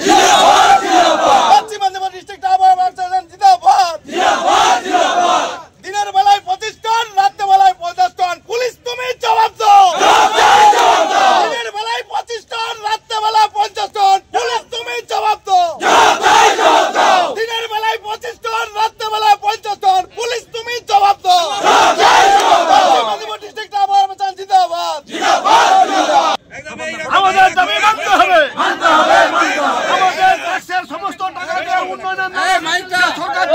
জিন্দাবাদ পশ্চিম মেদিনীপুর ডিস্ট্রিক্ট আবার জিন্দাবাদ দিনের বেলায় 25 টন রাতের বেলায় 50 টন পুলিশ তুমি জবাব দাও দিনের বেলায় 25 টন রাতের বেলায় 50 টন পুলিশ তুমি জবাব দাও দিনের বেলায় 25 টন রাতের বেলায় 50 টন পুলিশ তুমি জবাব দাও পশ্চিম মেদিনীপুর ডিস্ট্রিক্ট আবার জিন্দাবাদ আমাদের দাবি মানতে হবে আমাদের ট্যাক্সের সমস্ত টাকাকে উন্নয়নের সরকার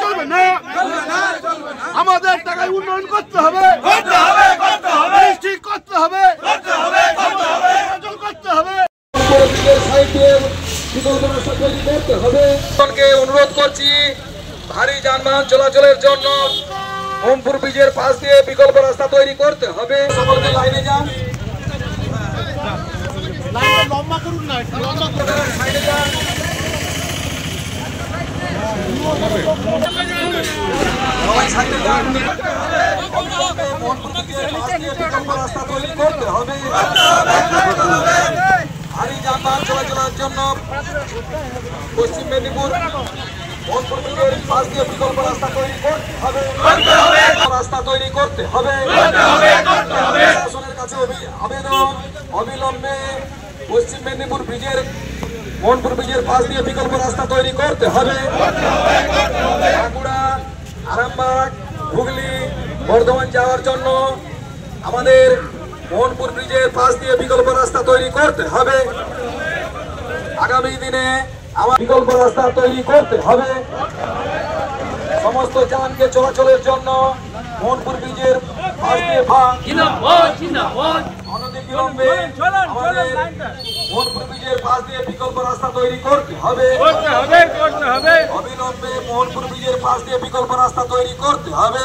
চলবে না আমাদের টাকায় উন্নয়ন করতে হবে করতে হবে অনুরোধ করছি ভারী যানবাহন চলাচলের জন্য ওমপুর ব্রিজের পাশ দিয়ে বিকল্প রাস্তা তৈরি করতে হবে। সকলকে লাইনে যান, লম্বা করুন না, সাইডে যান। সবাই সাইডে যান। ওমপুর ব্রিজের পাশ দিয়ে বিকল্প রাস্তা তৈরি করতে হবে। ভারী যানবাহন চলাচলের জন্য পশ্চিম মেদিনীপুর ওমপুর ব্রিজের পাশ দিয়ে বিকল্প রাস্তা তৈরি করতে হবে। রাস্তা তৈরি করতে হবে। প্রশাসনের কাছে আবেদন, অবিলম্বে পশ্চিম মেদিনীপুর ব্রিজের মোহনপুর ব্রিজের পাশ দিয়ে বিকল্প রাস্তা তৈরি করতে হবে। বাঁকুড়া, আরামবাগ, হুগলি, বর্ধমান যাওয়ার জন্য আমাদের মোহনপুর ব্রিজের পাশ দিয়ে বিকল্প রাস্তা তৈরি করতে হবে। আগামী দিনে আমার বিকল্প রাস্তা তৈরি করতে হবে। সমস্ত যানকে চলাচলের জন্য মোহনপুর ব্রিজের পাশ দিয়ে অনতিবিলম্বে আমাদের মোহনপুর ব্রিজের পাশ দিয়ে বিকল্প রাস্তা তৈরি করতে হবে। অবিলম্বে মোহনপুর ব্রিজের পাশ দিয়ে বিকল্প রাস্তা তৈরি করতে হবে।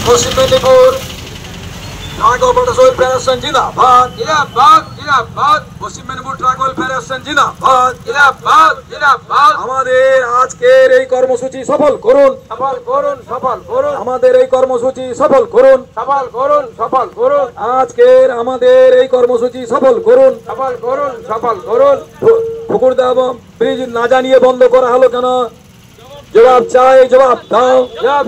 পশ্চিম মেদিনীপুর ট্রাক অপারেটর্স ওয়েলফেয়ার জিন্দাবাদ জিন্দাবাদ জিন্দাবাদ। পশ্চিম মেদিনীপুর ট্রাক ওয়েলফেয়ার জিন্দাবাদ জিন্দাবাদ জিন্দাবাদ। আমাদের আজকের এই কর্মসূচি সফল করুন, সফল করুন, সফল করুন। আমাদের এই কর্মসূচি সফল করুন, সফল করুন, সফল করুন। আজকের আমাদের এই কর্মসূচি সফল করুন, সফল করুন, সফল করুন। পুকুরদা ব্রিজ না জানিয়ে বন্ধ করা হলো কেন? জবাব চাই, জবাব দাও, জবাব